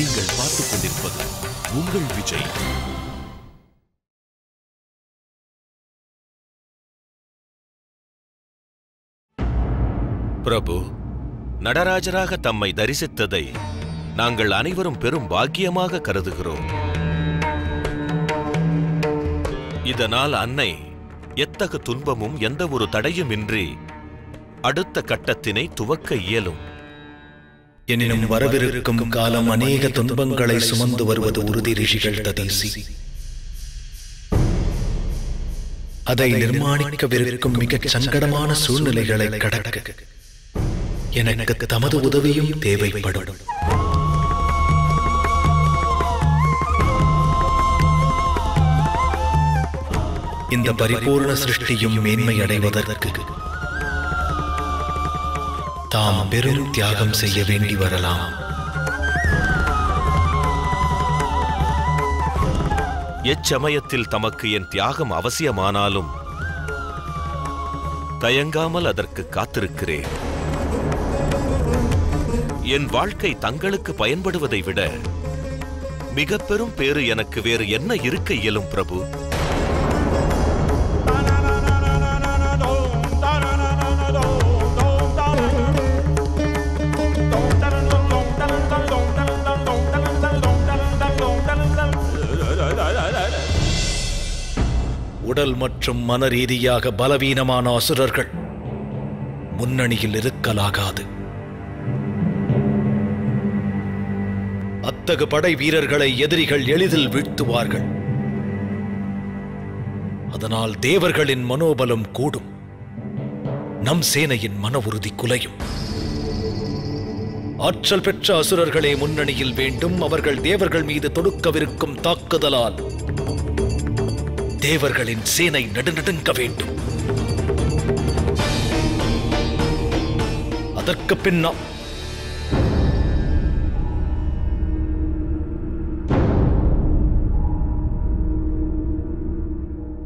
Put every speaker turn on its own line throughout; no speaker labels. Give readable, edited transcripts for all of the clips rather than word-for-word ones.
நீங்கள் பார்த்துக் கொண்டிருப்பது உங்கள் விஜய்.
பிரபு, நடராஜராக தம்மை தரிசித்ததை நாங்கள் அனைவரும் பெரும் பாக்கியமாக கருதுகிறோம். இதனால் அன்னை எத்தகு துன்பமும் எந்த ஒரு தடையுமின்றி அடுத்த கட்டத்தினை துவக்க இயலும்.
எனினும் வரவிருக்கும் காலம் அநேக துன்பங்களை சுமந்து வருவது உறுதி ரிஷிகள் ததீசி. அதை நிர்மாணிக்கவிருக்கும் மிகச் சங்கடமான சூழ்நிலைகளை கடக்க எனக்கு தமது உதவியும் தேவைப்படும். இந்த பரிபூர்ண சிருஷ்டியும் மேன்மை அடைவதற்கு தாம் பெரும் தியாகம் செய்ய வேண்டி வரலாம்.
எச்சமயத்தில் தமக்கு என் தியாகம் அவசியமானாலும் தயங்காமல் அதற்கு காத்திருக்கிறேன். என் வாழ்க்கை தங்களுக்கு பயன்படுவதை விட மிக பெரும் பேறு எனக்கு வேறு என்ன இருக்க இயலும் பிரபு?
உடல் மற்றும் மன ரீதியாக பலவீனமான அசுரர்கள் முன்னணியில் இருக்கலாகாது. அத்தகு படை வீரர்களை எதிரிகள் எளிதில் வீழ்த்துவார்கள். அதனால் தேவர்களின் மனோபலம் கூடும், நம் சேனையின் மன உறுதி குலையும். ஆற்றல் பெற்ற அசுரர்களே முன்னணியில் வேண்டும். அவர்கள் தேவர்கள் மீது தொடுக்கவிருக்கும் தாக்குதலால் தேவர்களின் சேனை நடுநடுங்க வேண்டும். அதற்கு பின்னால்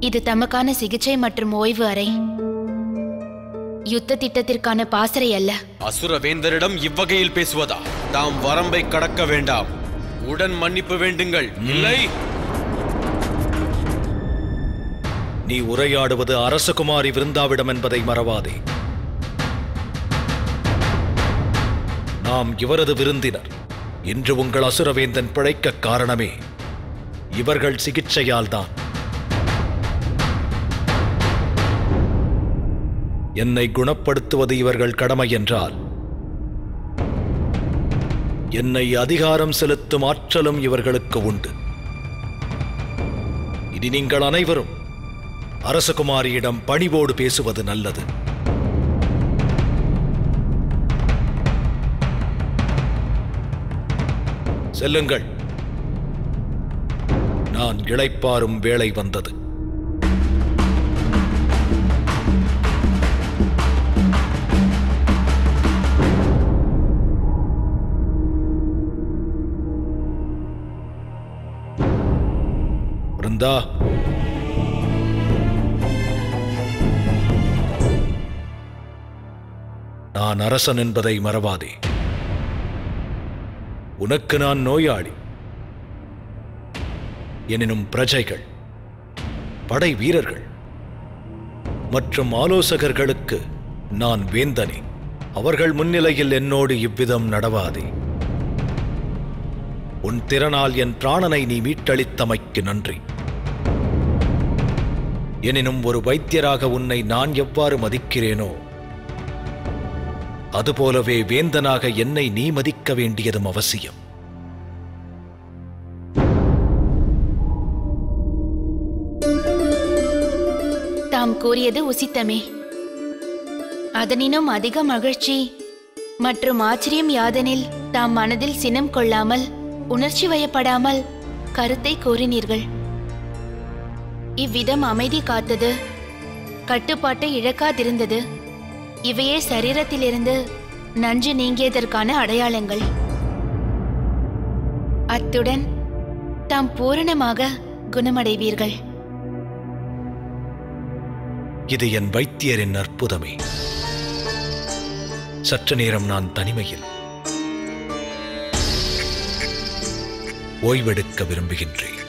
இது தமக்கான சிகிச்சை மற்றும் ஓய்வு அறை, யுத்த திட்டத்திற்கான பாசறை அல்ல.
அசுரவேந்தரிடம் இவ்வகையில் பேசுவதா? தாம் வரம்பை கடக்க வேண்டாம். உடன் மன்னிப்பு வேண்டுங்கள். இல்லை,
நீ உரையாடுவது அரசகுமாரி விருந்தாவிடம் என்பதை மறவாதே. நாம் இவரது விருந்தினர். இன்று உங்கள் அசுரவேந்தன் பிழைக்க காரணமே இவர்கள் சிகிச்சையால் தான். என்னை குணப்படுத்துவது இவர்கள் கடமை என்றால் என்னை அதிகாரம் செலுத்தும் ஆற்றலும் இவர்களுக்கு உண்டு. இனி நீங்கள் அனைவரும் அரசகுமாரியிடம் பணிவோடு பேசுவது நல்லது. செல்லுங்கள், நான் இளைப்பாறும் வேளை வந்தது. பிருந்தா, நான் அரசன் என்பதை மறவாதே. உனக்கு நான் நோயாளி. எனினும் பிரஜைகள், படை வீரர்கள் மற்றும் ஆலோசகர்களுக்கு நான் வேந்தனே. அவர்கள் முன்னிலையில் என்னோடு இவ்விதம் நடவாதே. உன் திறனால் என் பிராணனை நீ மீட்டளித்தமைக்கு நன்றி. எனினும் ஒரு வைத்தியராக உன்னை நான் எவ்வாறு மதிக்கிறேனோ அதுபோலவே வேந்தனாக என்னை நீ மதிக்க வேண்டியதும் அவசியம்.
தாம் கூறியது உசித்தமே. அதனினும் அதிக மகிழ்ச்சி மற்றும் ஆச்சரியம் யாதெனில் தாம் மனதில் சினம் கொள்ளாமல் உணர்ச்சி வயப்படாமல் கருத்தை கூறினீர்கள். இவ்விதம் அமைதி காத்தது, கட்டுப்பாட்டை இழக்காதிருந்தது, இவையே சரீரத்திலிருந்து நஞ்சு நீங்கியதற்கான அடையாளங்கள். அத்துடன் தாம் பூரணமாக குணமடைவீர்கள்.
இது என் வைத்தியரின் அற்புதமே. சற்று நேரம் நான் தனிமையில் ஓய்வெடுக்க விரும்புகின்றேன்.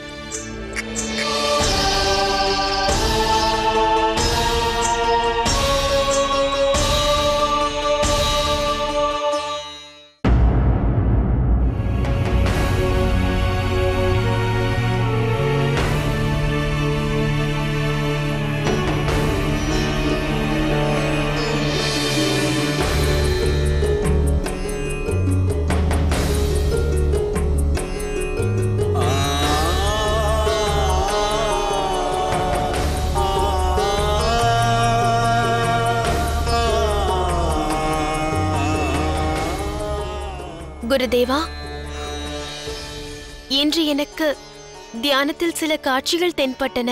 குருதேவா, இன்று எனக்கு தியானத்தில் சில காட்சிகள் தென்பட்டன.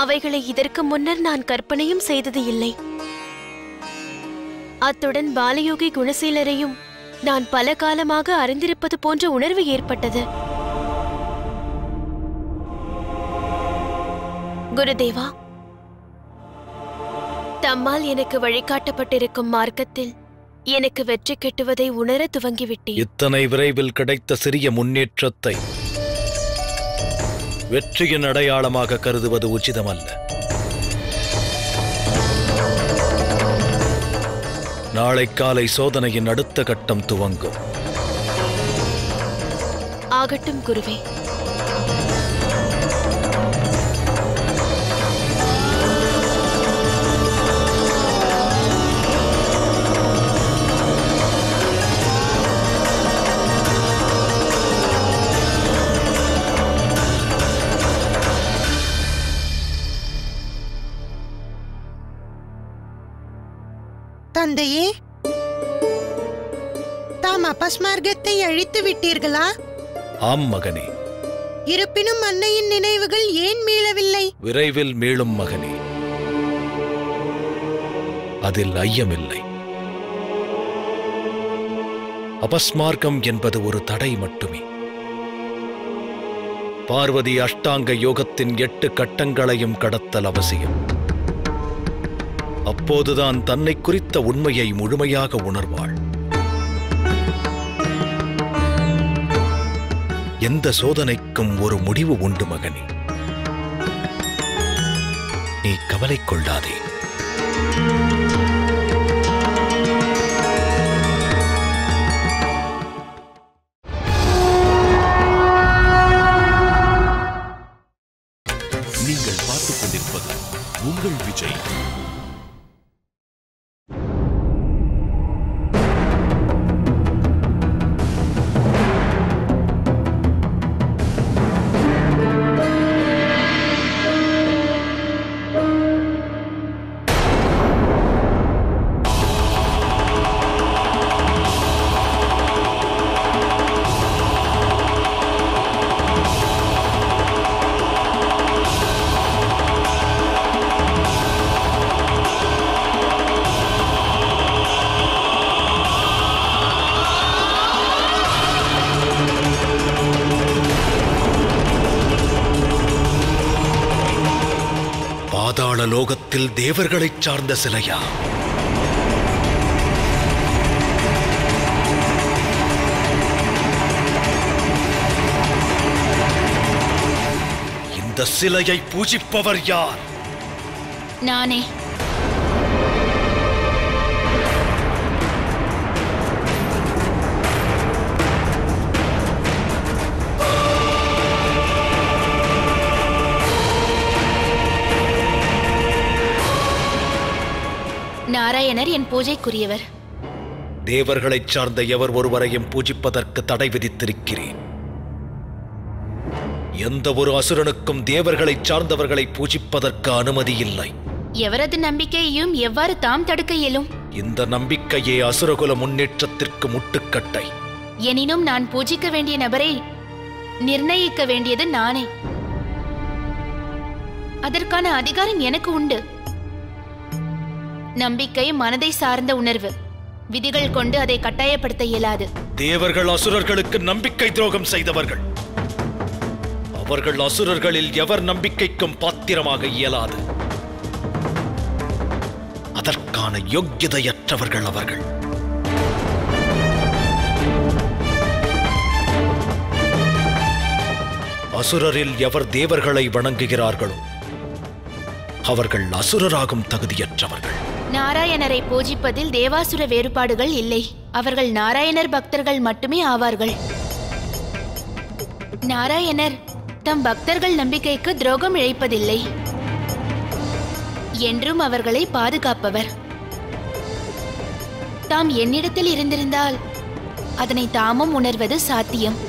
அவைகளை இதற்கு முன்னர் நான் கற்பனையும் செய்தது இல்லை. அத்துடன் பாலயோகி குணசீலரையும் நான் பல காலமாக அறிந்திருப்பது போன்ற உணர்வு ஏற்பட்டது. குருதேவா, தம்மால் எனக்கு வழிகாட்டப்பட்டிருக்கும் மார்க்கத்தில் எனக்கு வெற்றி கிட்டுவதை உணர துவங்கிவிட்டேன்.
இத்தனை விரைவில் கிடைத்த சிறிய முன்னேற்றத்தை வெற்றியின் அடையாளமாக கருதுவது உச்சிதமல்ல. நாளை காலை சோதனையின் அடுத்த கட்டம் துவங்கும்.
ஆகட்டும் குருவே.
தந்தையே, தாம் அபஸ்மார்க்கத்தை அழித்து விட்டீர்களா?
ஆம் மகனே.
இருப்பினும் அன்னையின் நினைவுகள் ஏன் மீளவில்லை?
விரைவில் மீளும் மகனே, அதில் ஐயமில்லை. அபஸ்மார்க்கம் என்பது ஒரு தடை மட்டுமே. பார்வதி அஷ்டாங்க யோகத்தின் 8 கட்டங்களையும் கடத்தல் அவசியம். அப்போதுதான் தன்னை குறித்த உண்மையை முழுமையாக உணர்வாள். எந்த சோதனைக்கும் ஒரு முடிவு உண்டு மகனே. நீ கவலை கொள்ளாதே.
நீங்கள் பார்த்துக் கொண்டிருப்பது உங்கள் விஜய்.
பாதாள லோகத்தில் தேவர்களைச் சார்ந்த சிலையா? இந்த சிலையை பூஜிப்பவர் யார்?
நானே. நாராயணர் என் பூஜைக்குரியவர்.
தேவர்களைச் சார்ந்த எவர் ஒருவரையும் பூஜிப்பதற்கு தடை விதித்திருக்கிறேன். எந்த ஒரு அசுரனுக்கும் தேவர்களைச் சார்ந்தவர்களை பூஜிப்பதற்கு அனுமதி இல்லை.
எவரது நம்பிக்கையையும் எவ்வாறு தாம் தடுக்க இயலும்?
இந்த நம்பிக்கையே அசுரகுல முன்னேற்றத்திற்கு முட்டுக்கட்டை.
எனினும் நான் பூஜிக்க வேண்டிய நபரை நிர்ணயிக்க வேண்டியது நானே. அதற்கான அதிகாரம் எனக்கு உண்டு. நம்பிக்கை மனதை சார்ந்த உணர்வு. விதிகள் கொண்டு அதை கட்டாயப்படுத்த இயலாது.
தேவர்கள் அசுரர்களுக்கு நம்பிக்கை துரோகம் செய்தவர்கள். அவர்கள் அசுரர்களில் எவர் நம்பிக்கைக்கும் பாத்திரமாக இயலாது. அதற்கான யோக்கியதையற்றவர்கள் அவர்கள். அசுரரில் எவர் தேவர்களை வணங்குகிறார்களோ அவர்கள் அசுரராகும் தகுதியற்றவர்கள்.
நாராயணரை பூஜிப்பதில் தேவாசுர வேறுபாடுகள் இல்லை. அவர்கள் நாராயணர் பக்தர்கள் மட்டுமே ஆவார்கள். நாராயணர் தம் பக்தர்கள் நம்பிக்கைக்கு துரோகம் இழைப்பதில்லை. என்றும் அவர்களை பாதுகாப்பவர். தாம் என்னிடத்தில் இருந்திருந்தால் அதனை தாமும் உணர்வது சாத்தியம்.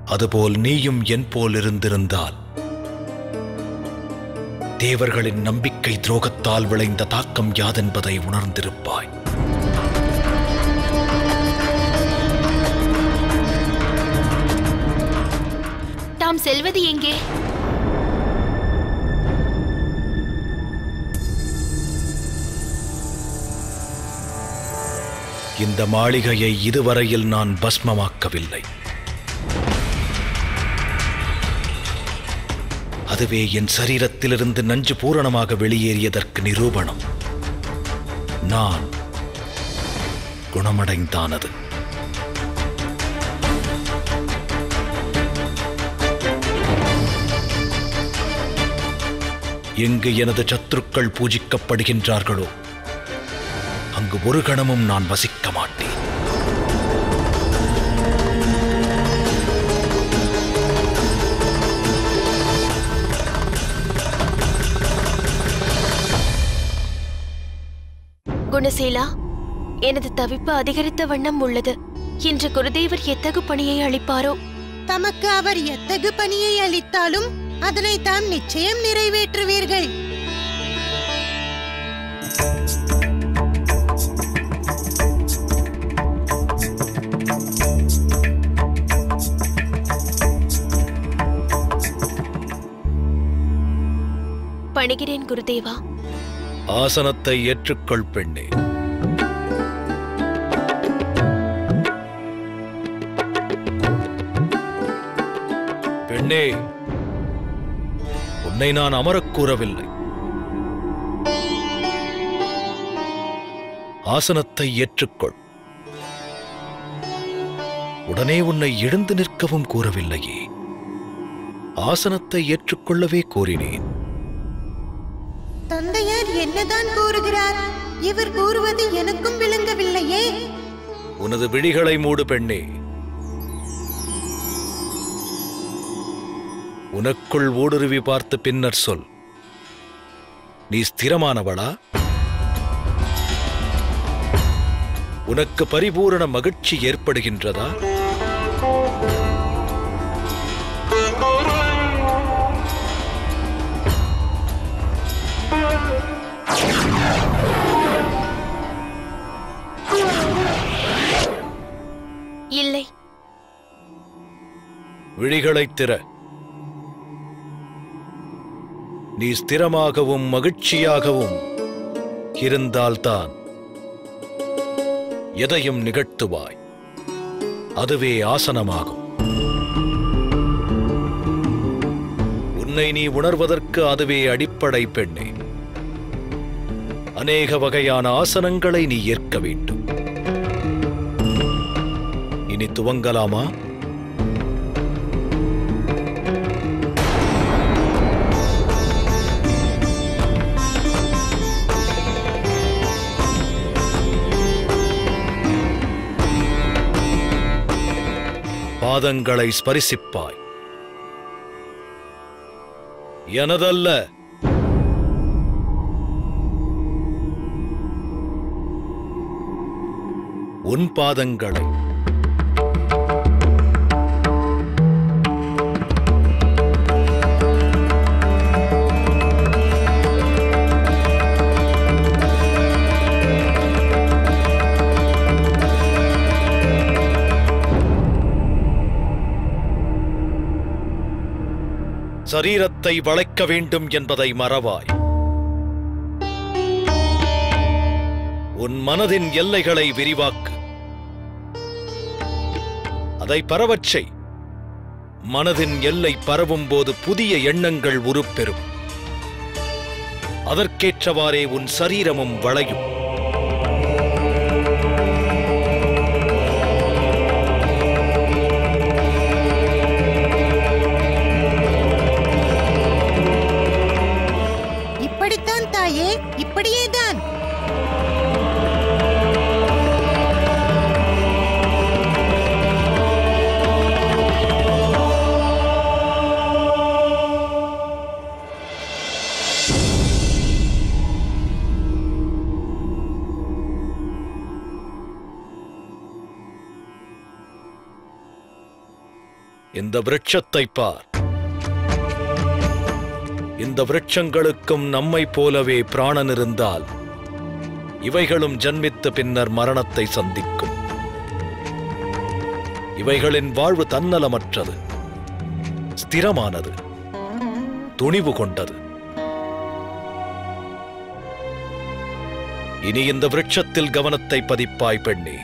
அதுபோல் நீயும் என் போல் இருந்திருந்தால் தேவர்களின் நம்பிக்கை துரோகத்தால் விளைந்த தாக்கம் யாதென்பதை உணர்ந்திருப்பாய்.
தாம் செல்வது எங்கே?
இந்த மாளிகையை இதுவரையில் நான் பஸ்மமாக்கவில்லை. அதுவே என் சரீரத்திலிருந்து நஞ்சு பூரணமாக வெளியேறியதற்கு நிரூபணம். நான் குணமடைந்தானது. எங்கு எனது சத்துருக்கள் பூஜிக்கப்படுகின்றார்களோ அங்கு ஒரு கணமும் நான் வசிக்க மாட்டேன்.
குணசீலா, எனது தவிப்பு அதிகரித்த வண்ணம் உள்ளது. இன்று குருதேவர் எத்தகு பணியை அளிப்பாரோ?
தமக்கு அவர் எத்தகு பணியை அளித்தாலும் அதனை தாம் நிச்சயம் நிறைவேற்றுவீர்கள்.
பணிகிறேன் குருதேவா.
ஆசனத்தை ஏற்றுக்கொள் பெண்ணே. பெண்ணே, உன்னை நான் அமரக் கூறவில்லை. ஆசனத்தை ஏற்றுக்கொள். உடனே உன்னை எழுந்து நிற்கவும் கூறவில்லையே. ஆசனத்தை ஏற்றுக்கொள்ளவே கோரினேன்.
தந்தையார் என்னதான் கூறுகிறார்? இவர் கூறுவது எனக்கும் விளங்கவில்லையே.
உனது விழிகளை மூடு பெண்ணே. உனக்குள் ஊடுருவி பார்த்து பின்னர் சொல். நீ ஸ்திரமானவளா? உனக்கு பரிபூரண மகிழ்ச்சி ஏற்படுகின்றதா?
இல்லை.
விழிகளைத் திற. நீ ஸ்திரமாகவும் மகிழ்ச்சியாகவும் இருந்தால்தான் எதையும் நிகழ்த்துவாய். அதுவே ஆசனமாகும். உன்னை நீ உணர்வதற்கு அதுவே அடிப்படை பெண்ணே. அநேக வகையான ஆசனங்களை நீ ஏற்க வேண்டும். இனி துவங்கலாமா? பாதங்களை ஸ்பரிசிப்பாய். எனதல்ல, உன் பாதங்களை. சரீரத்தை வளைக்க வேண்டும் என்பதை மறவாய். உன் மனதின் எல்லைகளை விரிவாக்கு. அதை பரவச் செய். மனதின் எல்லை பரவும் போது புதிய எண்ணங்கள் உருப்பெறும். அதற்கேற்றவாறே உன் சரீரமும் வளையும்.
இப்படித்தான் தாயே, இப்படியேதான்.
இந்த விருட்சத்தை பார். இந்த விருட்சங்களுக்கும் நம்மை போலவே பிராணன் இருந்தால் இவைகளும் ஜன்மித்த பின்னர் மரணத்தை சந்திக்கும். இவைகளின் வாழ்வு தன்னலமற்றது, ஸ்திரமானது, துணிவு கொண்டது. இனி இந்த விருட்சத்தில் கவனத்தை பதிப்பாய் பெண்ணே.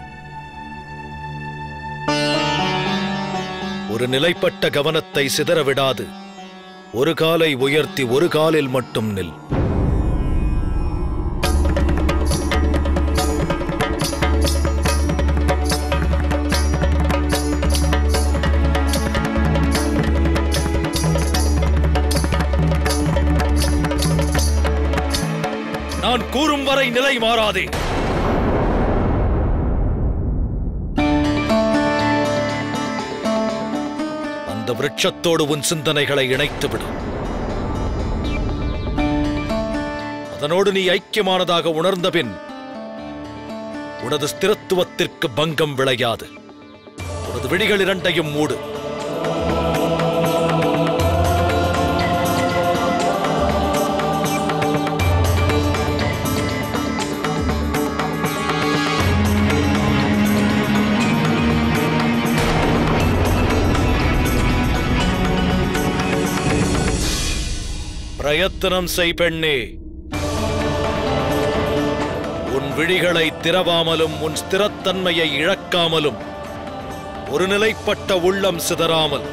ஒரு நிலைப்பட்ட கவனத்தை சிதறவிடாது ஒரு காலை உயர்த்தி ஒரு காலில் மட்டும் நில். நான் கூறும் வரை நிலை மாறாதே. அந்த விருட்சத்தோடு உன் சிந்தனைகளை இணைத்துவிடு. அதனோடு நீ ஐக்கியமானதாக உணர்ந்தபின் உனது ஸ்திரத்துவத்திற்கு பங்கம் விளையாது. உனது விழிகள் இரண்டையும் மூடு. பிரயத்தனம் செய் பெண்ணே. உன் விழிகளை திறவாமலும் உன் ஸ்திரத்தன்மையை இழக்காமலும் ஒரு நிலைப்பட்ட உள்ளம் சிதறாமல்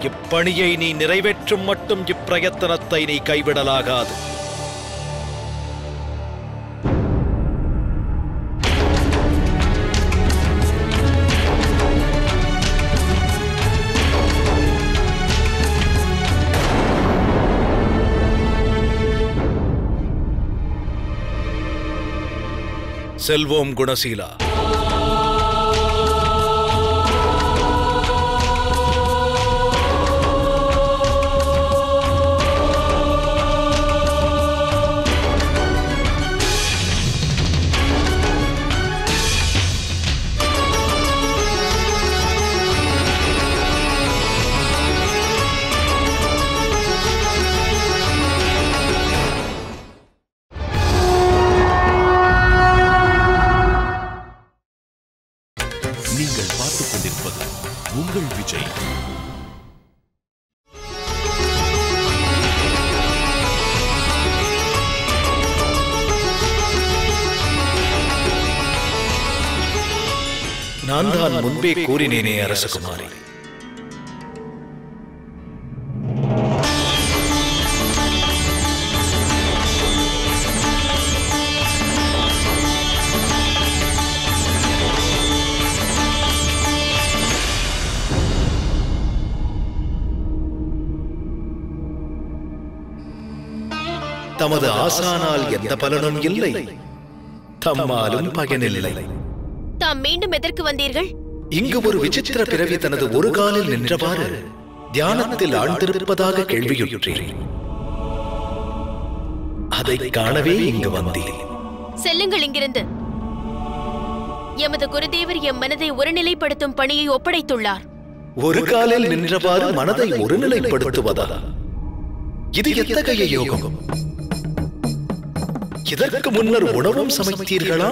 இப்பணியை நீ நிறைவேற்றும் மட்டும் இப்பிரயத்தனத்தை நீ கைவிடலாகாது. செல்வோம் குணசீலா.
நீங்கள் பார்த்துக் கொண்டிருப்பது உங்கள் விஜய்.
நான் தான் முன்பே கூறினேனே அரசகுமாரி. தமது ஆசானால் எந்த பலனும் இல்லை, தம்மாலும் பயனில்லை.
தாம் மீண்டும் எதற்கு வந்தீர்கள்?
இங்கு ஒரு விசித்திர பிறவி தனது ஒரு காலில் நின்றவாறு தியானத்தில் ஆழ்ந்திருப்பதாக கேள்வியுற்றேன். அதை காணவே இங்கு வந்தேன்.
செல்லுங்கள் இங்கிருந்து. எமது குருதேவர் எம் மனதை ஒருநிலைப்படுத்தும் பணியை ஒப்படைத்துள்ளார்.
ஒரு காலில் நின்றவாறு மனதை ஒருநிலைப்படுத்துவதா? இது எத்தகைய யோகம்? இதற்கு முன்னர் உணவும் சமைத்தீர்களா?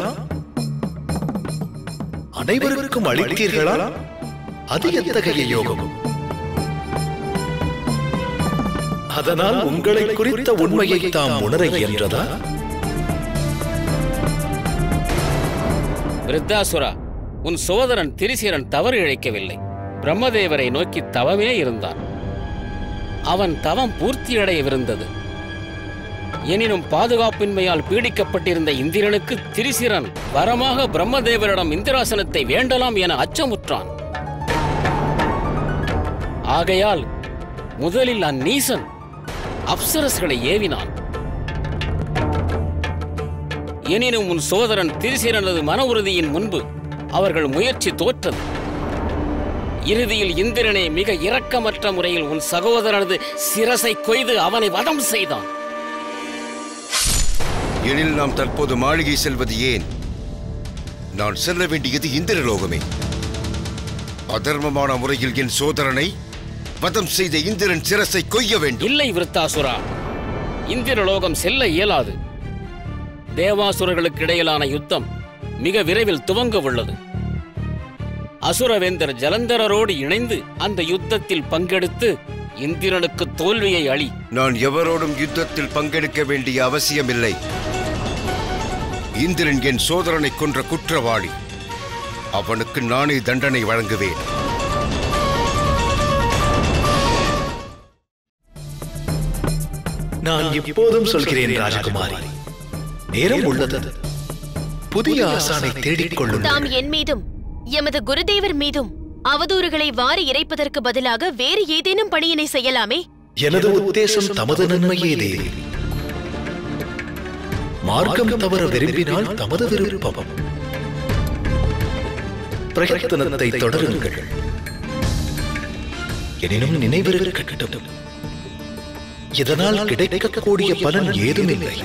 அனைவருக்கும் அளித்தீர்களா? அது எத்தகைய யோகம்? அதனால் உங்களை குறித்த உண்மையை தாம் உணர இயன்றதா?
விருத்தாசுரா, உன் சோதரன் திரிசீரன் தவறு இழைக்கவில்லை. பிரம்மதேவரை நோக்கி தவமே இருந்தான். அவன் தவம் பூர்த்தியடையவிருந்தது. எனினும் பாதுகாப்பின்மையால் பீடிக்கப்பட்டிருந்த இந்திரனுக்கு திரிசிரன் வரமாக பிரம்மதேவரிடம் இந்திராசனத்தை வேண்டலாம் என அச்சமுற்றான். ஆகையால் முதலில் அந்நீசன் அப்சரஸ்களை ஏவினான். எனினும் உன் சோதரன் திரிசிரனது மன உறுதியின் முன்பு அவர்கள் முயற்சி தோற்றது. இறுதியில் இந்திரனே மிக இரக்கமற்ற முறையில் உன் சகோதரனது சிரசை கொய்து அவனை வதம் செய்தான்.
எனில் நாம் தற்போது மாளிகை செல்வது ஏன்? நான் செல்ல வேண்டியது இந்திரலோகமே. அதர்மமான முறையில் என் சோதரனை வதம் செய்த இந்திரன் சிரசை கொய்ய வேண்டும்.
இல்லை விருத்தாசுரா, இந்திரலோகம் செல்ல இயலாது. தேவாசுரர்களுக்கு இடையிலான யுத்தம் மிக விரைவில் துவங்க உள்ளது. அசுரவேந்தர் ஜலந்தரரோடு இணைந்து அந்த யுத்தத்தில் பங்கெடுத்து இந்திரனுக்கு தோல்வியை அளி.
நான் எவரோடும் யுத்தத்தில் பங்கெடுக்க வேண்டிய அவசியமில்லை. இந்திரன் என் சோதரனை கொன்ற குற்றவாளி. அவனுக்கு நானே தண்டனை வழங்குவேன்.
நான் இப்போதும் சொல்கிறேன் ராஜகுமாரி, நேரம் உள்ளது. புதிய ஆசானை தேடிக்கொள்ளும்.
தாம் என் மீதும் எமது குருதேவர் மீதும் அவதூறுகளை வாரி இறைப்பதற்கு பதிலாக வேறு ஏதேனும் பணியினை செய்யலாமே.
எனது உத்தேசம் தமது நன்மையே தேவி. மார்க்கம் தவற விரும்பினால் தமது விருப்பம். பிரயத்தனத்தை தொடருங்கள். எனினும் நினைவிருக்கட்டும், இதனால் கிடைக்கக்கூடிய பலன் ஏதுமில்லை.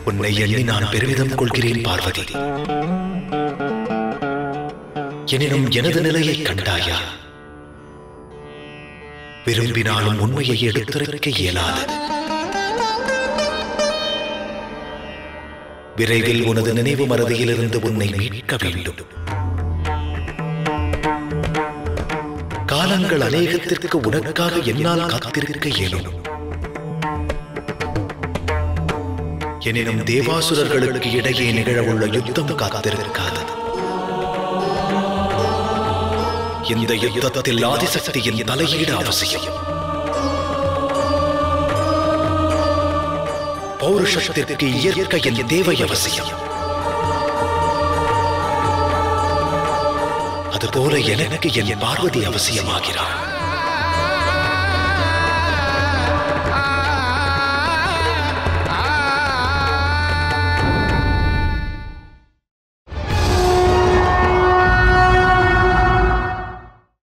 உன்னை எண்ணி நான் பெருமிதம் கொள்கிறேன் பார்வதி. எனினும் எனது நிலையை கண்டாயா? விரும்பினாலும் உண்மையை எடுத்துரைக்க இயலாது. விரைவில் உனது நினைவு மறதியிலிருந்து உன்னை மீட்க வேண்டும். காலங்கள் அநேகத்திற்கு உனக்காக என்னால் காத்திருக்க இயலும். எனினும் தேவாசுரர்களுக்கு இடையே நிகழவுள்ள யுத்தம் காத்திருக்காது. இந்த யுத்தத்தில் ஆதிசக்தியின் தலையீடு அவசியம். பௌருஷத்திற்கு இயற்கையின் தேவை அவசியம். அதுபோல எனக்கு என் பார்வதி அவசியமாகிறாள்.